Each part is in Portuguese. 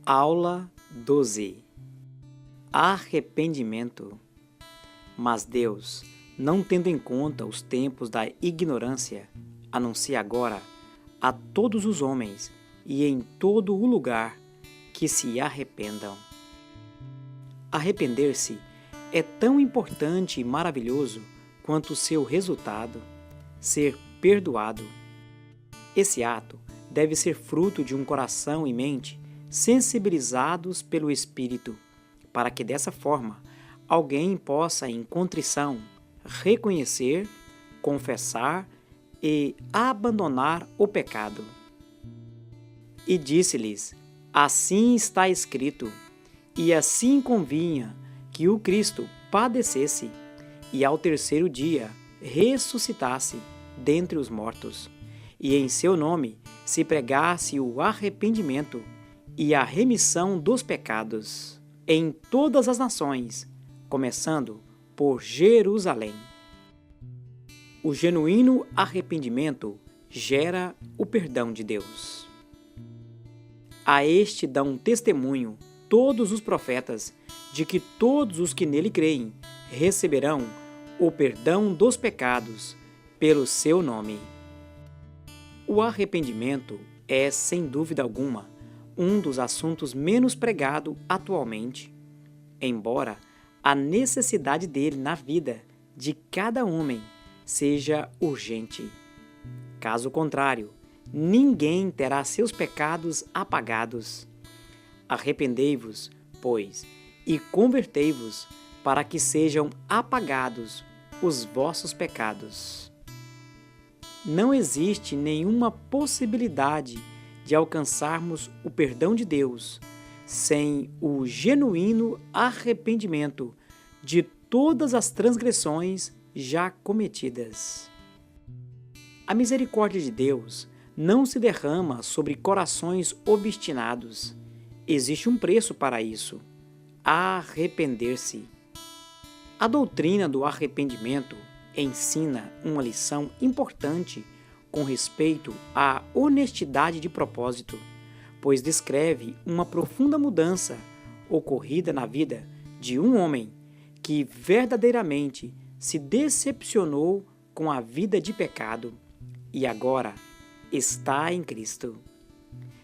Aula 12. Arrependimento. Mas Deus, não tendo em conta os tempos da ignorância, anuncia agora a todos os homens e em todo o lugar que se arrependam. Arrepender-se é tão importante e maravilhoso quanto o seu resultado, ser perdoado. Esse ato deve ser fruto de um coração e mente sensibilizados pelo Espírito, para que dessa forma alguém possa, em contrição, reconhecer, confessar e abandonar o pecado. E disse-lhes: assim está escrito, e assim convinha que o Cristo padecesse e ao terceiro dia ressuscitasse dentre os mortos, e em seu nome se pregasse o arrependimento e a remissão dos pecados em todas as nações, começando por Jerusalém. O genuíno arrependimento gera o perdão de Deus. A este dão testemunho todos os profetas de que todos os que nele creem receberão o perdão dos pecados pelo seu nome. O arrependimento é, sem dúvida alguma, um dos assuntos menos pregado atualmente, embora a necessidade dele na vida de cada homem seja urgente. Caso contrário, ninguém terá seus pecados apagados. Arrependei-vos, pois, e convertei-vos, para que sejam apagados os vossos pecados. Não existe nenhuma possibilidade de alcançarmos o perdão de Deus sem o genuíno arrependimento de todas as transgressões já cometidas. A misericórdia de Deus não se derrama sobre corações obstinados. Existe um preço para isso: arrepender-se. A doutrina do arrependimento ensina uma lição importante com respeito à honestidade de propósito, pois descreve uma profunda mudança ocorrida na vida de um homem que verdadeiramente se decepcionou com a vida de pecado e agora está em Cristo.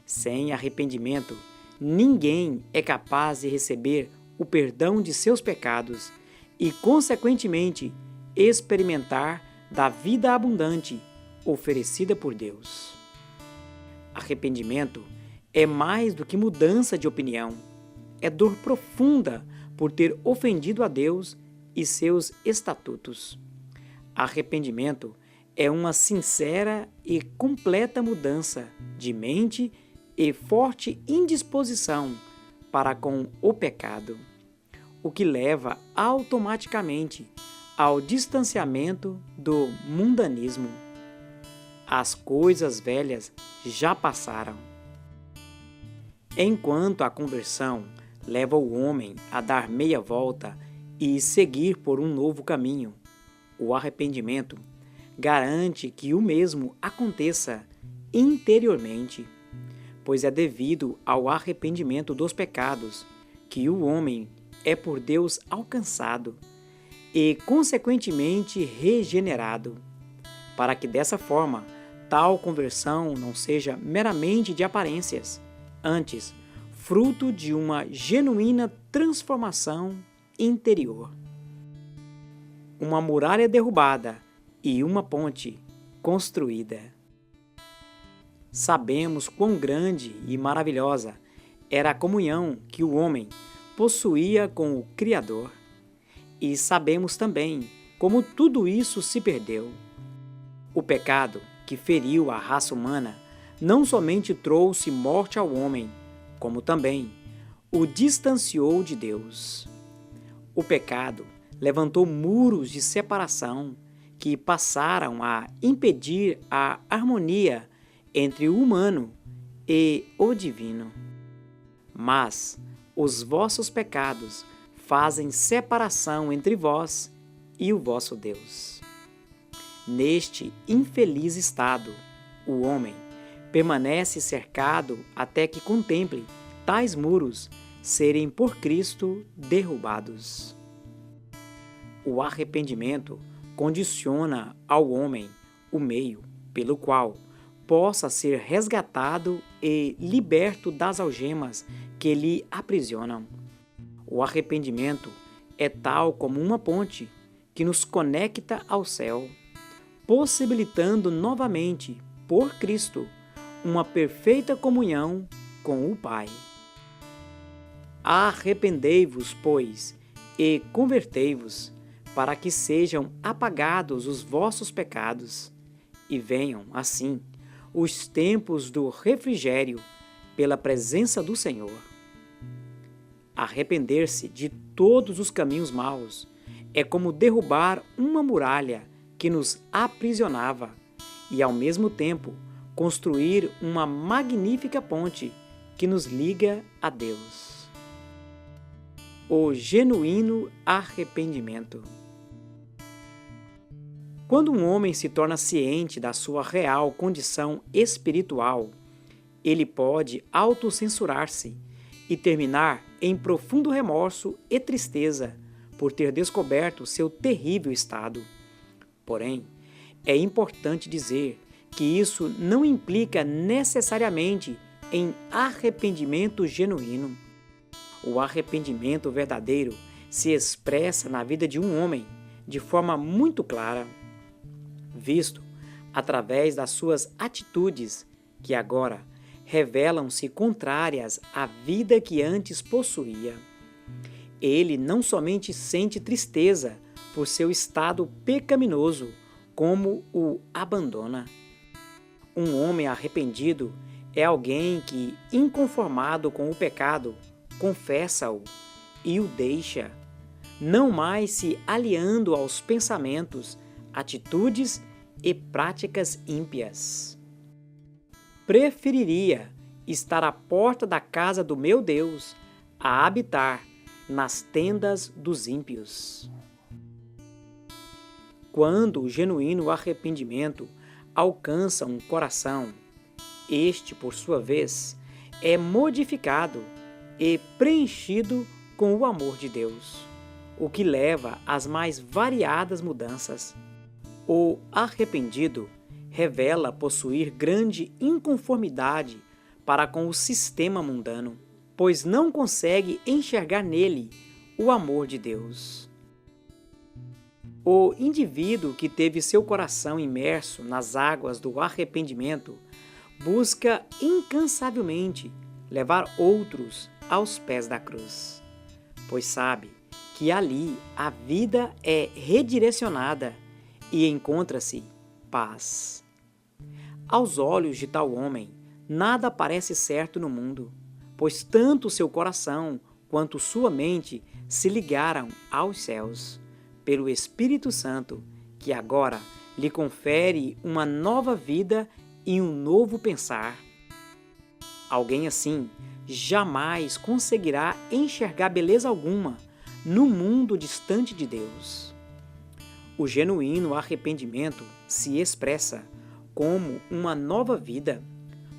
Sem arrependimento, ninguém é capaz de receber o perdão de seus pecados e, consequentemente, experimentar da vida abundante oferecida por Deus. Arrependimento é mais do que mudança de opinião, é dor profunda por ter ofendido a Deus e seus estatutos. Arrependimento é uma sincera e completa mudança de mente e forte indisposição para com o pecado, o que leva automaticamente ao distanciamento do mundanismo. As coisas velhas já passaram. Enquanto a conversão leva o homem a dar meia volta e seguir por um novo caminho, o arrependimento garante que o mesmo aconteça interiormente, pois é devido ao arrependimento dos pecados que o homem é por Deus alcançado e, consequentemente, regenerado, para que dessa forma tal conversão não seja meramente de aparências, antes, fruto de uma genuína transformação interior. Uma muralha derrubada e uma ponte construída. Sabemos quão grande e maravilhosa era a comunhão que o homem possuía com o Criador, e sabemos também como tudo isso se perdeu. O pecado que feriu a raça humana não somente trouxe morte ao homem, como também o distanciou de Deus. O pecado levantou muros de separação que passaram a impedir a harmonia entre o humano e o divino. Mas os vossos pecados fazem separação entre vós e o vosso Deus. Neste infeliz estado, o homem permanece cercado até que contemple tais muros serem por Cristo derrubados. O arrependimento condiciona ao homem o meio pelo qual possa ser resgatado e liberto das algemas que lhe aprisionam. O arrependimento é tal como uma ponte que nos conecta ao céu, possibilitando novamente, por Cristo, uma perfeita comunhão com o Pai. Arrependei-vos, pois, e convertei-vos, para que sejam apagados os vossos pecados, e venham, assim, os tempos do refrigério pela presença do Senhor. Arrepender-se de todos os caminhos maus é como derrubar uma muralha que nos aprisionava e, ao mesmo tempo, construir uma magnífica ponte que nos liga a Deus. O genuíno arrependimento. Quando um homem se torna ciente da sua real condição espiritual, ele pode autocensurar-se e terminar em profundo remorso e tristeza por ter descoberto seu terrível estado. Porém, é importante dizer que isso não implica necessariamente em arrependimento genuíno. O arrependimento verdadeiro se expressa na vida de um homem de forma muito clara, visto através das suas atitudes, que agora revelam-se contrárias à vida que antes possuía. Ele não somente sente tristeza por seu estado pecaminoso, como o abandona. Um homem arrependido é alguém que, inconformado com o pecado, confessa-o e o deixa, não mais se aliando aos pensamentos, atitudes e práticas ímpias. Preferiria estar à porta da casa do meu Deus a habitar nas tendas dos ímpios. Quando o genuíno arrependimento alcança um coração, este, por sua vez, é modificado e preenchido com o amor de Deus, o que leva às mais variadas mudanças. O arrependido revela possuir grande inconformidade para com o sistema mundano, pois não consegue enxergar nele o amor de Deus. O indivíduo que teve seu coração imerso nas águas do arrependimento busca incansavelmente levar outros aos pés da cruz, pois sabe que ali a vida é redirecionada e encontra-se paz. Aos olhos de tal homem, nada parece certo no mundo, pois tanto seu coração quanto sua mente se ligaram aos céus, pelo Espírito Santo, que agora lhe confere uma nova vida e um novo pensar. Alguém assim jamais conseguirá enxergar beleza alguma no mundo distante de Deus. O genuíno arrependimento se expressa como uma nova vida,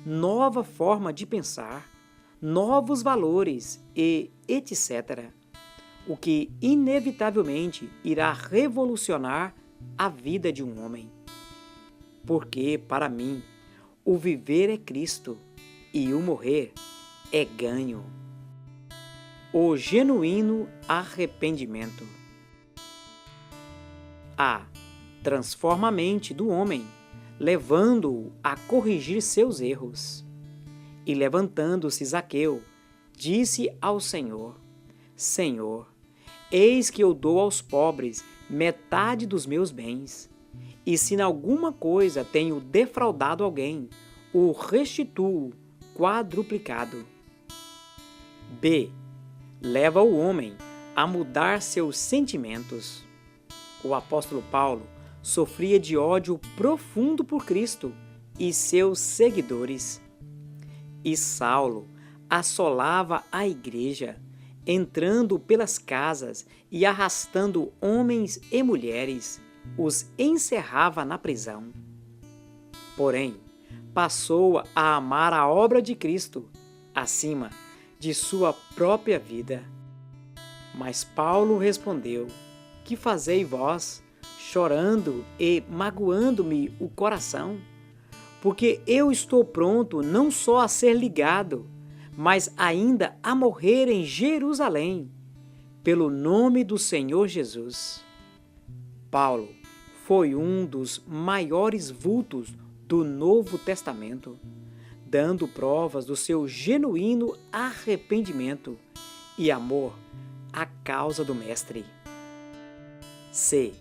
nova forma de pensar, novos valores e etc., o que inevitavelmente irá revolucionar a vida de um homem. Porque, para mim, o viver é Cristo e o morrer é ganho. O genuíno arrependimento. A. Transforma a mente do homem, levando-o a corrigir seus erros. E levantando-se Zaqueu, disse ao Senhor: Senhor, eis que eu dou aos pobres metade dos meus bens, e se em alguma coisa tenho defraudado alguém, o restituo quadruplicado. B. Leva o homem a mudar seus sentimentos. O apóstolo Paulo sofria de ódio profundo por Cristo e seus seguidores. E Saulo assolava a igreja, entrando pelas casas e arrastando homens e mulheres, os encerrava na prisão. Porém, passou a amar a obra de Cristo acima de sua própria vida. Mas Paulo respondeu: Que fazei vós, chorando e magoando-me o coração? Porque eu estou pronto não só a ser ligado, mas ainda a morrer em Jerusalém, pelo nome do Senhor Jesus. Paulo foi um dos maiores vultos do Novo Testamento, dando provas do seu genuíno arrependimento e amor à causa do Mestre. C.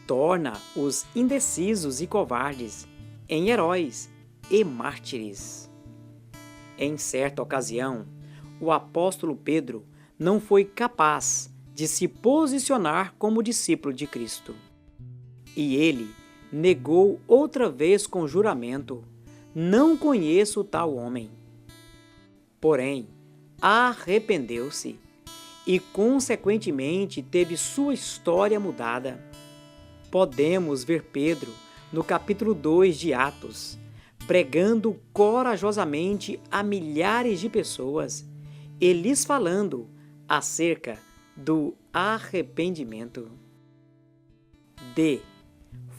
Torna os indecisos e covardes em heróis e mártires. Em certa ocasião, o apóstolo Pedro não foi capaz de se posicionar como discípulo de Cristo. E ele negou outra vez com juramento: Não conheço tal homem. Porém, arrependeu-se e, consequentemente, teve sua história mudada. Podemos ver Pedro, no capítulo 2 de Atos, pregando corajosamente a milhares de pessoas e lhes falando acerca do arrependimento. D.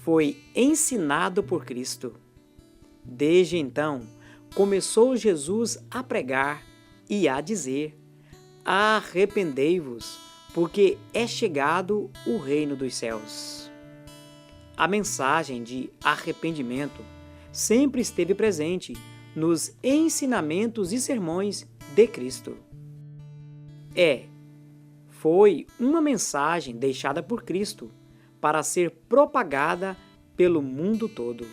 Foi ensinado por Cristo. Desde então, começou Jesus a pregar e a dizer: Arrependei-vos, porque é chegado o reino dos céus. A mensagem de arrependimento sempre esteve presente nos ensinamentos e sermões de Cristo. Foi uma mensagem deixada por Cristo para ser propagada pelo mundo todo.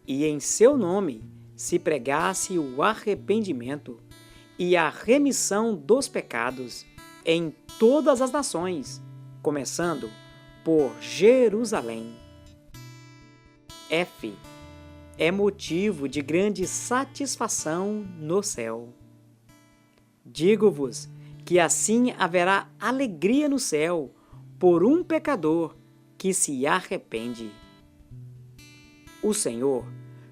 E em seu nome se pregasse o arrependimento e a remissão dos pecados em todas as nações, começando por Jerusalém. F. É motivo de grande satisfação no céu. Digo-vos que assim haverá alegria no céu por um pecador que se arrepende. O Senhor,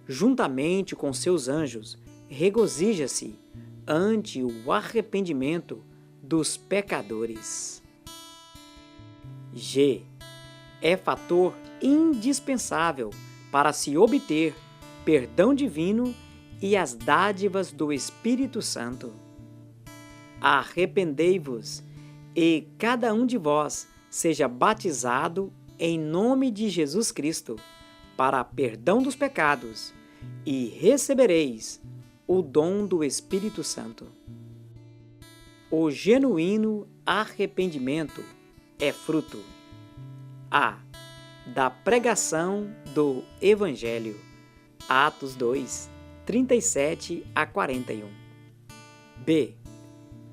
juntamente com seus anjos, regozija-se ante o arrependimento dos pecadores. G. É fator indispensável para se obter perdão divino e as dádivas do Espírito Santo. Arrependei-vos, e cada um de vós seja batizado em nome de Jesus Cristo, para perdão dos pecados, e recebereis o dom do Espírito Santo. O genuíno arrependimento é fruto: A. Da pregação do Evangelho. Atos 2, 37 a 41. B.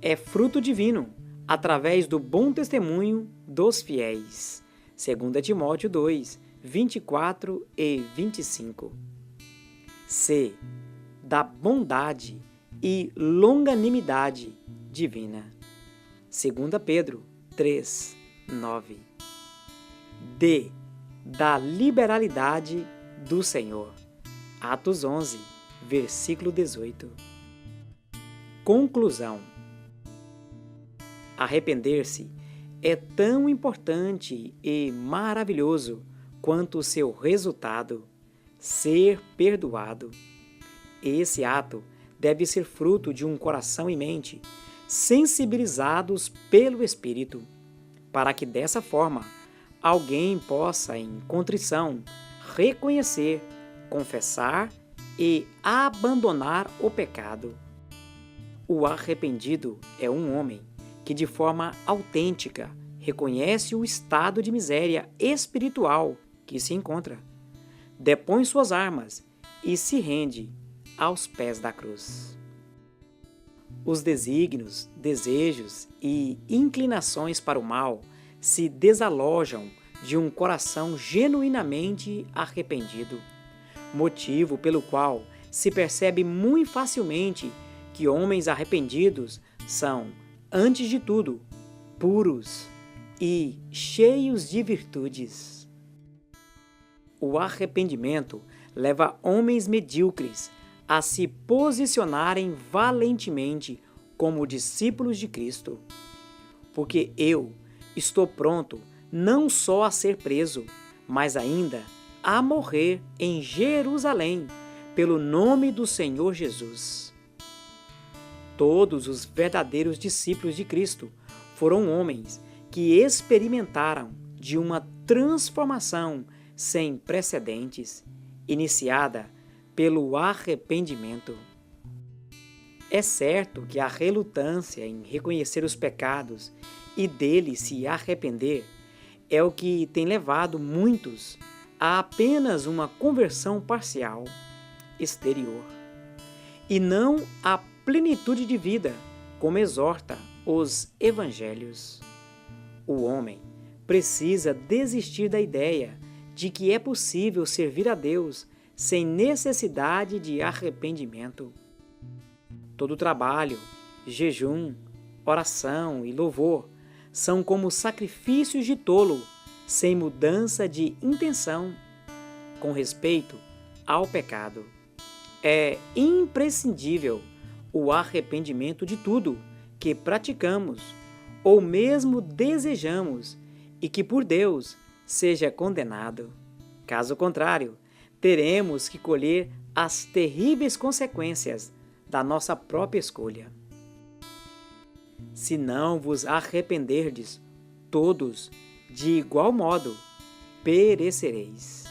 É fruto divino, através do bom testemunho dos fiéis. 2 Timóteo 2, 24 e 25. C. Da bondade e longanimidade divina. 2 Pedro 3, 9. D. Da liberalidade do Senhor. Atos 11, versículo 18. Conclusão. Arrepender-se é tão importante e maravilhoso quanto o seu resultado, ser perdoado. Esse ato deve ser fruto de um coração e mente sensibilizados pelo Espírito, para que dessa forma alguém possa, em contrição, reconhecer, confessar e abandonar o pecado. O arrependido é um homem que, de forma autêntica, reconhece o estado de miséria espiritual que se encontra, depõe suas armas e se rende aos pés da cruz. Os desígnios, desejos e inclinações para o mal se desalojam de um coração genuinamente arrependido, motivo pelo qual se percebe muito facilmente que homens arrependidos são, antes de tudo, puros e cheios de virtudes. O arrependimento leva homens medíocres a se posicionarem valentemente como discípulos de Cristo. Porque eu estou pronto não só a ser preso, mas ainda a morrer em Jerusalém, pelo nome do Senhor Jesus. Todos os verdadeiros discípulos de Cristo foram homens que experimentaram de uma transformação sem precedentes, iniciada pelo arrependimento. É certo que a relutância em reconhecer os pecados e deles se arrepender é o que tem levado muitos a apenas uma conversão parcial, exterior, e não a plenitude de vida, como exorta os evangelhos. O homem precisa desistir da ideia de que é possível servir a Deus sem necessidade de arrependimento. Todo trabalho, jejum, oração e louvor são como sacrifícios de tolo, sem mudança de intenção com respeito ao pecado. É imprescindível o arrependimento de tudo que praticamos ou mesmo desejamos e que por Deus seja condenado. Caso contrário, teremos que colher as terríveis consequências da nossa própria escolha. Se não vos arrependerdes, todos, de igual modo, perecereis.